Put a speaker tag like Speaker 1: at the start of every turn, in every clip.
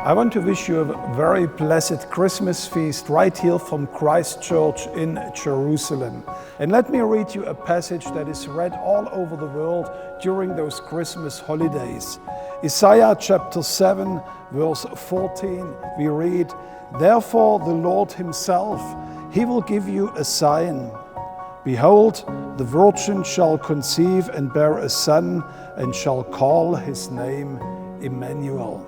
Speaker 1: I want to wish you a very blessed Christmas feast right here from Christ Church in Jerusalem. And let me read you a passage that is read all over the world during those Christmas holidays. Isaiah chapter 7, verse 14, we read, "Therefore the Lord himself, he will give you a sign. Behold, the virgin shall conceive and bear a son, and shall call his name Emmanuel."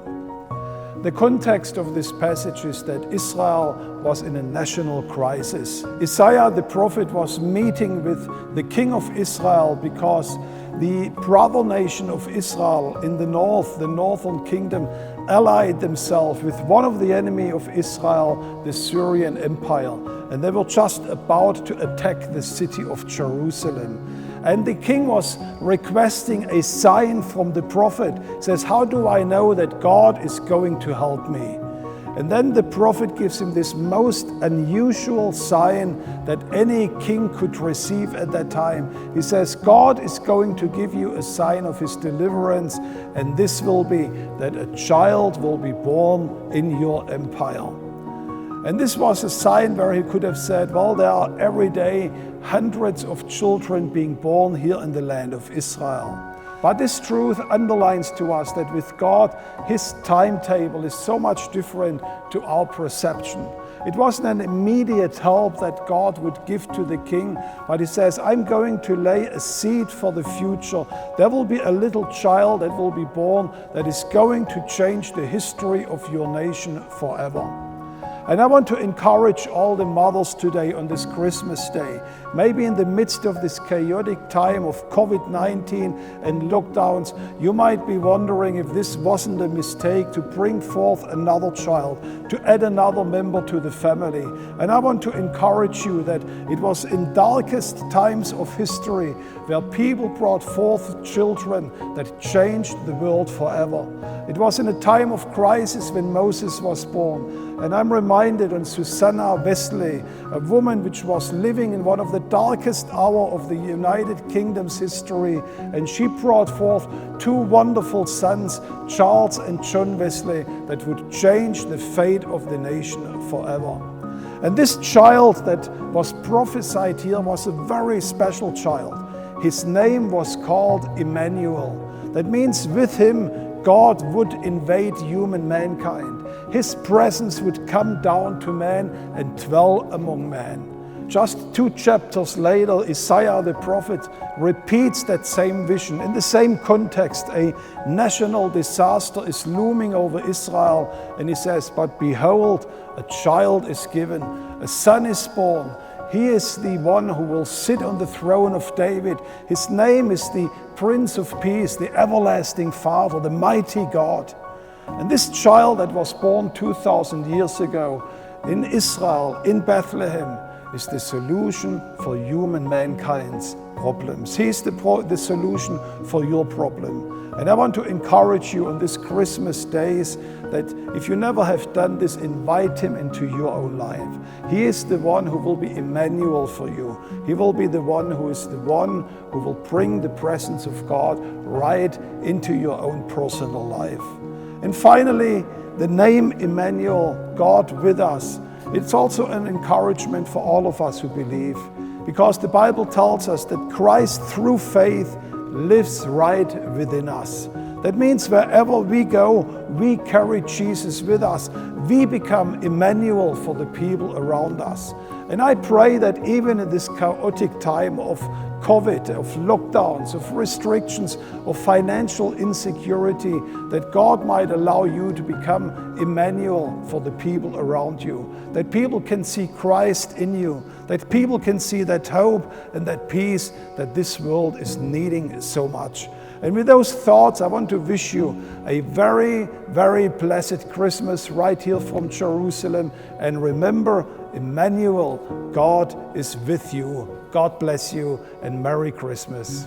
Speaker 1: The context of this passage is that Israel was in a national crisis. Isaiah the prophet was meeting with the king of Israel because the brother nation of Israel in the north, the northern kingdom, allied themselves with one of the enemy of Israel, the Syrian Empire. And they were just about to attack the city of Jerusalem. And the king was requesting a sign from the prophet. He says, "How do I know that God is going to help me?" And then the prophet gives him this most unusual sign that any king could receive at that time. He says, "God is going to give you a sign of his deliverance, and this will be that a child will be born in your empire." And this was a sign where he could have said, well, there are every day hundreds of children being born here in the land of Israel. But this truth underlines to us that with God, his timetable is so much different to our perception. It wasn't an immediate help that God would give to the king, but he says, "I'm going to lay a seed for the future. There will be a little child that will be born that is going to change the history of your nation forever." And I want to encourage all the mothers today on this Christmas day, maybe in the midst of this chaotic time of COVID-19 and lockdowns, you might be wondering if this wasn't a mistake to bring forth another child, to add another member to the family. And I want to encourage you that it was in darkest times of history where people brought forth children that changed the world forever. It was in a time of crisis when Moses was born. And I'm reminded on Susanna Wesley, a woman which was living in one of the darkest hours of the United Kingdom's history, and she brought forth two wonderful sons, Charles and John Wesley, that would change the fate of the nation forever. And this child that was prophesied here was a very special child. His name was called Emmanuel. That means with him, God would invade human mankind. His presence would come down to man and dwell among men. Just 2 chapters later, Isaiah the prophet repeats that same vision. In the same context, a national disaster is looming over Israel, and he says, "But behold, a child is given, a son is born. He is the one who will sit on the throne of David. His name is the Prince of Peace, the everlasting Father, the mighty God." And this child that was born 2,000 years ago in Israel, in Bethlehem, is the solution for human mankind's problems. He's the solution for your problem. And I want to encourage you on this Christmas days that if you never have done this, invite him into your own life. He is the one who will be Emmanuel for you. He will be the one who will bring the presence of God right into your own personal life. And finally, the name Emmanuel, God with us, it's also an encouragement for all of us who believe, because the Bible tells us that Christ through faith lives right within us. That means wherever we go, we carry Jesus with us. We become Emmanuel for the people around us. And I pray that even in this chaotic time of COVID, of lockdowns, of restrictions, of financial insecurity, that God might allow you to become Emmanuel for the people around you. That people can see Christ in you. That people can see that hope and that peace that this world is needing so much. And with those thoughts, I want to wish you a very, very blessed Christmas right here from Jerusalem. And remember, Emmanuel, God is with you. God bless you and Merry Christmas.